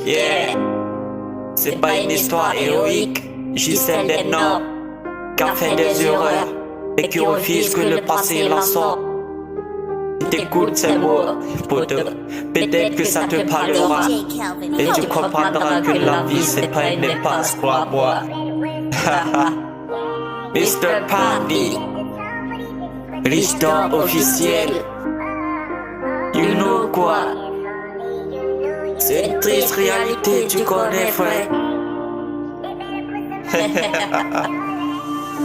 Yeah, c'est pas une histoire héroïque, juste un énorme qui a fait des erreurs et qui refuse que le passé la sorte. Si t'écoutes ces mots, peut-être que ça te parlera et tu comprendras que la vie c'est pas une impasse pour boire. Mr. Party, Richter officiel, you know quoi? C'est une triste réalité, tu connais frère.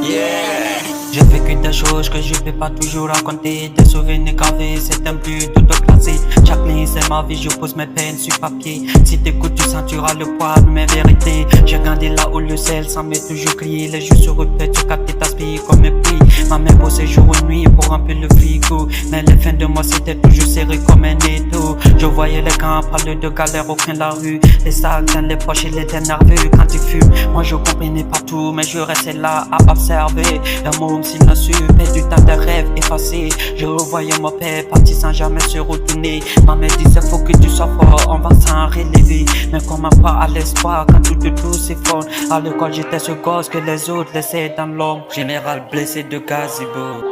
Yeah. J'ai vécu des choses que je peux pas toujours raconter. Des souvenirs gravés, c'est un but autoclassé. Chaque ligne c'est ma vie, je pose mes peines sur papier. Si t'écoutes, tu sentiras le poids de mes vérités. J'ai grandi là où le sel semblait toujours crier. Les jours se répètent, tu captes ta spille comme un prix. Ma mère bossait jour et nuit pour remplir le frigo. Mais les fins de mois c'était toujours serré comme un étau. Je voyais les grands parler de galère au coin de la rue. Les sacs dans les poches, il était nerveux quand il fume. Moi je comprenais pas tout, mais je restais là à observer. Un monde silencieux, perdu dans des rêves effacés. Je revoyais mon père parti sans jamais se retourner. Ma mère disait faut que tu sois fort, on va s'en relever. Mais comment croire à l'espoir quand tout s'effondre. À l'école j'étais ce gosse que les autres laissaient dans l'ombre. Général blessé de gazebo.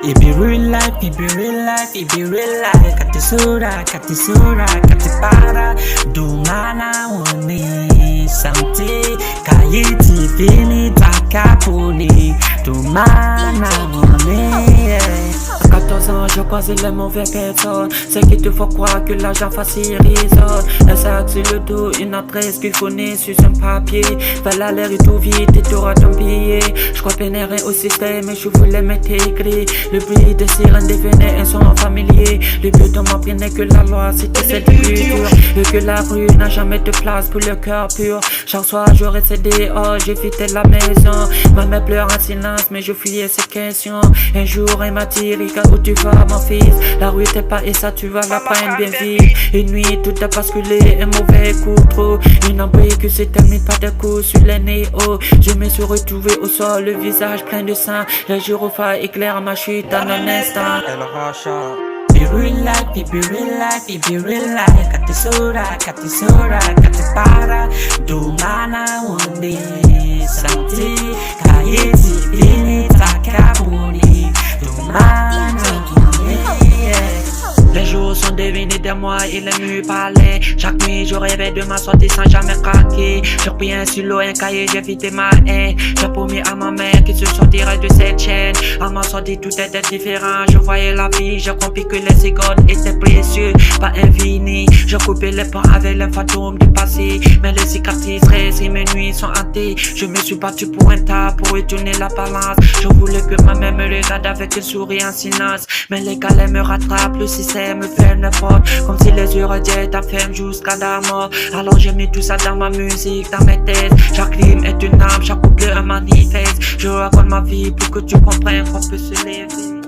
It be real life, it be real life, it be real life. Katisura, katipara. Dumana woni santi. Kayiti fini takapuni. Dumana woni. À 14 ans, je croisais les mauvais personnes. C'est qu'il te faut croire que l'argent facile résonne. Un sac sur le dos, une adresse qu'il faut nez sur un papier. Vers l'air et tout vite et t'auras ton billet. Je comprenais rien au système et je voulais m'intégrer. Le bruit des sirènes devenait un son familier. Le but de m'apprendre que la loi c'était celle du plus dur. Et que la rue n'a jamais de place pour le cœur pur. Chaque soir je restais dehors, j'évitais la maison. Ma mère pleure en silence mais je fuyais ses questions. Un jour elle m'a dit regarde où tu vas mon fils. La rue t'es pas et ça tu vas la prendre bien vite. Une nuit tout a basculé, un mauvais coup trop. Une embrouille que s'est terminée par des coups sur les néos. Je me suis retrouvé au sol, le visage plein de sang. Les gyrophares éclairent ma chute en un instant. Be real life, it be real life, it be real life. Katisura, katipara. Dumana woni santi. Kayeti fini takapuni. Dumana woni. Les jours sont devenus des mois et les nuits parlaient. Chaque nuit je rêvais de ma sortie sans jamais craquer. J'ai repris un stylo, un cahier, j'ai vidé ma haine. J'ai promis à ma mère qu'il se sortirait de cette chaîne. À ma sortie tout était différent, je voyais la vie. J'ai compris que les secondes étaient précieuses, pas infinies. J'ai coupé les ponts avec les fantômes du passé. Mais les cicatrices restent et mes nuits sont hantées. Je me suis battu pour un tas, pour retourner la balance. Je voulais que ma mère me regarde avec un sourire en silence. Mais les galets me rattrapent, le système me fait n'importe. Comme si les heures étaient enfermées jusqu'à la mort. Alors j'ai mis tout ça dans ma musique, dans mes thèses. Chaque rime est une âme, chaque couplet un manifeste. Je raconte ma vie pour que tu comprennes qu'on peut se lever.